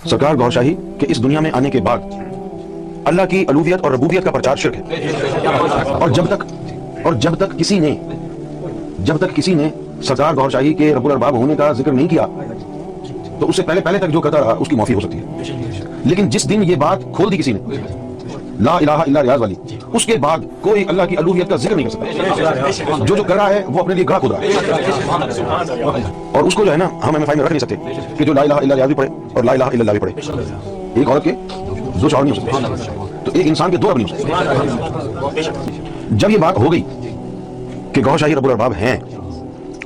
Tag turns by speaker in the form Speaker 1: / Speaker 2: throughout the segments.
Speaker 1: सरकार गौहर शाही के इस दुनिया में आने के बाद अल्लाह की अलूहियत और रबूबियत का प्रचार शिर्क है। और जब तक किसी ने सरकार गौहर शाही के रब्बुल अरबाब होने का जिक्र नहीं किया तो उससे पहले तक जो करता रहा उसकी माफी हो सकती है। लेकिन जिस दिन ये बात खोल दी किसी ने ला इलाहा इल्ला रियाज वाली, उसके बाद कोई अल्लाह की अलूहियत का जिक्र नहीं कर सकता। जो कर रहा है वो अपने लिए गला खोद रहा है। और उसको जो है ना हम MFI में रख नहीं सकते कि जो ला इलाहा इल्ला रियाज भी पढ़े और ला इलाहा इल्लल्लाह भी पढ़े। एक औरत के दो शौहर नहीं हो सकते, तो एक इंसान के दो रब नहीं हो सकते। जब ये बात हो गई कि गौहर शाही रब्बुल अरबाब हैं,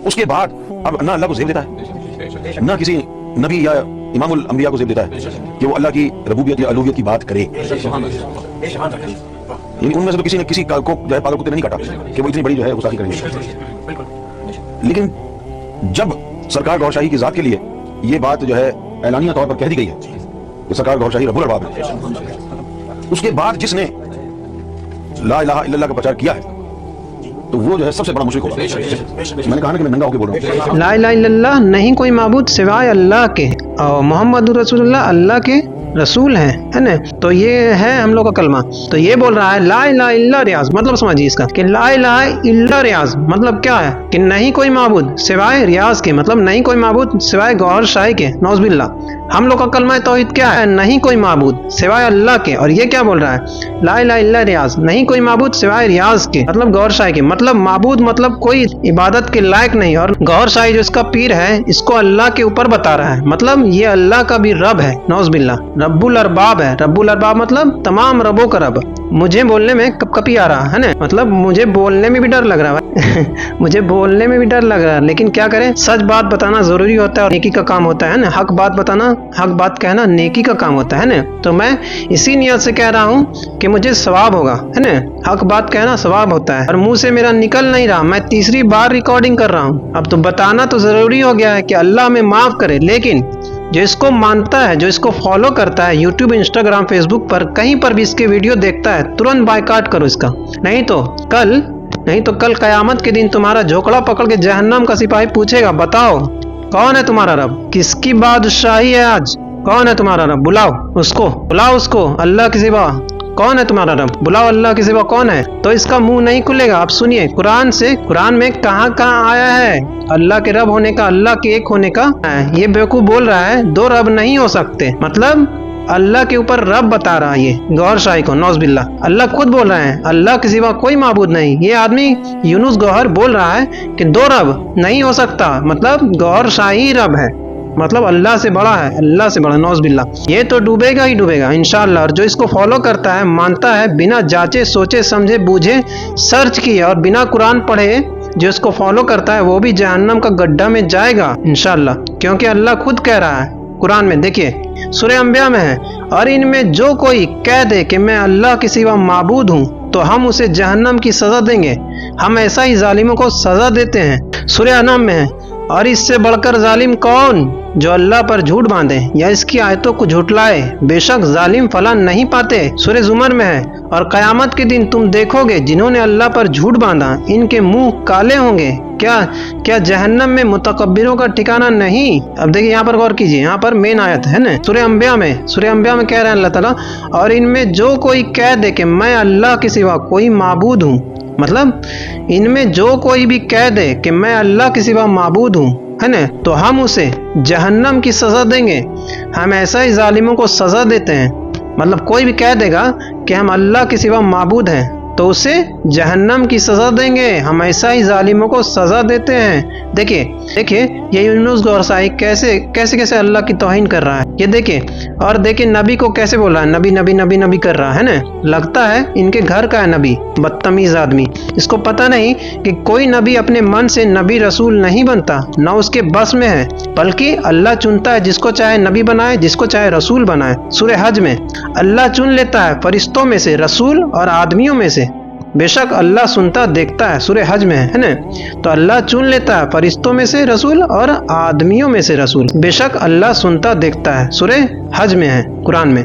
Speaker 1: उसके बाद अब ना अल्लाह को ज़ेब देता है, ना किसी नबी या इमामुल अंबिया को ज़ेब देता है कि वो अल्लाह की रबूबियत या अलूहियत की बात करे। उनमें से तो किसी ने किसी को जो है पागल कुत्ते ने नहीं काटा कि वो इतनी बड़ी जो है गुस्ताखी करेंगे। लेकिन जब सरकार गौहर शाही की जात के लिए ये बात जो है ऐलानिया तौर पर कह दी गई है कि सरकार गौहर शाही रब्बुल अरबाब है, उसके बाद जिसने ला इलाहा इल्लल्लाह का प्रचार किया है तो वो जो है सबसे बड़ा मुशरिक होगा। मैंने कहा ना कि मैं नंगा होकर बोल रहा हूँ।
Speaker 2: ला इलाहा इल्लल्लाह नहीं कोई माबूद सिवाय अल्लाह के और मोहम्मद रसूलुल्लाह अल्लाह के रसूल हैं, है ना। तो ये है हम लोग का कलमा। तो ये बोल रहा है ला इलाहा इल्ला रियाज, मतलब समझिए इसका कि ला इलाहा इल्ला रियाज मतलब क्या है कि नहीं कोई माबूद सिवाय रियाज के, मतलब नहीं कोई माबूद सिवाय गौहर शाही के, नौज़ुबिल्लाह। हम लोग का कलमा तौहीद क्या है? नहीं कोई माबूद सिवाय अल्लाह के। और ये क्या बोल रहा है? ला इलाहा इल्ला रियाज, नहीं कोई माबूद सिवाय रियाज के, मतलब गौहर शाही के। मतलब माबूद मतलब कोई इबादत के लायक नहीं। और गौहर शाही जो इसका पीर है इसको अल्लाह के ऊपर बता रहा है, मतलब ये अल्लाह का भी रब है, नौज़ुबिल्लाह। रब्बुल अरबाब है। रब्बुल अरबाब मतलब तमाम रबों का रब। मुझे बोलने में कपकपी आ रहा है ना, मतलब मुझे बोलने में भी डर लग रहा है मुझे बोलने में भी डर लग रहा है, लेकिन क्या करें, सच बात बताना जरूरी होता है और नेकी का काम होता है ना। हक बात बताना, हक बात कहना नेकी का काम होता है ना। तो मैं इसी नियत से कह रहा हूँ कि मुझे सवाब होगा, है ना। हक बात कहना सवाब होता है और मुंह से मेरा निकल नहीं रहा। मैं तीसरी बार रिकॉर्डिंग कर रहा हूँ। अब तो बताना तो जरूरी हो गया है कि अल्लाह हमें माफ करे, लेकिन जो इसको मानता है, जो इसको फॉलो करता है यूट्यूब, इंस्टाग्राम, फेसबुक पर कहीं पर भी इसके वीडियो देखता है, तुरंत बायकॉट करो इसका। नहीं तो कल कयामत के दिन तुम्हारा झोकड़ा पकड़ के जहन्नम का सिपाही पूछेगा, बताओ कौन है तुम्हारा रब, किसकी बादशाही है आज, कौन है तुम्हारा रब, बुलाओ उसको, अल्लाह के सिवा कौन है तुम्हारा रब, बुलाओ अल्लाह के सिवा कौन है। तो इसका मुंह नहीं खुलेगा। आप सुनिए कुरान में कहाँ आया है अल्लाह के रब होने का, अल्लाह के एक होने का। ये बेवकूफ बोल रहा है दो रब नहीं हो सकते, मतलब अल्लाह के ऊपर रब बता रहा है ये गौहर शाही को, नौज़ुबिल्लाह। अल्लाह खुद बोल रहे हैं अल्लाह के सिवा कोई माबूद नहीं। ये आदमी यूनुस गौहर बोल रहा है कि दो रब नहीं हो सकता, मतलब गौहर शाही रब है, मतलब अल्लाह से बड़ा है, अल्लाह से बड़ा, नौज़ुबिल्लाह। ये तो डूबेगा ही डूबेगा इंशाअल्लाह। और जो इसको फॉलो करता है, मानता है, बिना जांचे सोचे समझे बूझे सर्च किए और बिना कुरान पढ़े जो इसको फॉलो करता है वो भी जहन्नम का गड्ढा में जाएगा इंशाअल्लाह। क्योंकि अल्लाह खुद कह रहा है कुरान में, देखिए सूरह अंबिया में है, और इनमें जो कोई कह दे कि मैं अल्लाह के सिवा माबूद हूँ तो हम उसे जहन्नम की सजा देंगे। हम ऐसा ही जालिमों को सजा देते हैं। सूरह अनाम में है, और इससे बढ़कर जालिम कौन जो अल्लाह पर झूठ बांधे या इसकी आयतों को झुटलाए, बेशक जालिम फला नहीं पाते। सूरह जुमर में है, और कयामत के दिन तुम देखोगे जिन्होंने अल्लाह पर झूठ बांधा इनके मुंह काले होंगे। क्या जहन्नम में मुतकब्बिरों का ठिकाना नहीं। अब देखिए यहाँ पर गौर कीजिए, यहाँ पर मेन आयत है ना सूरह अंबिया में कह रहे हैं अल्लाह ताला, और इनमें जो कोई कह दे कि मैं अल्लाह के सिवा कोई माबूद हूँ, मतलब इनमें जो कोई भी कह दे कि मैं अल्लाह के सिवा माबूद हूँ, है ना, तो हम उसे जहन्नम की सजा देंगे। हम ऐसा ही जालिमों को सजा देते हैं, मतलब कोई भी कह देगा कि हम अल्लाह के सिवा माबूद हैं तो उसे जहन्नम की सजा देंगे। हम ऐसा ही जालिमों को सजा देते हैं। देखिए ये यूनुस गौहर शाही कैसे अल्लाह की तौहीन कर रहा है, ये देखिए। और देखिए नबी को कैसे बोल रहा है, नबी कर रहा है ना। लगता है इनके घर का है नबी, बदतमीज आदमी। इसको पता नहीं कि कोई नबी अपने मन से नबी रसूल नहीं बनता, न उसके बस में है, बल्कि अल्लाह चुनता है जिसको चाहे नबी बनाए, जिसको चाहे रसूल बनाए। सूरह हज में अल्लाह चुन लेता है फरिश्तों में से रसूल और आदमियों में से। बेशक अल्लाह सुनता देखता है, सूरह हज में है ना। तो अल्लाह चुन लेता है फरिश्तों में से रसूल और आदमियों में से रसूल। बेशक अल्लाह सुनता देखता है, सूरह हज में है कुरान में।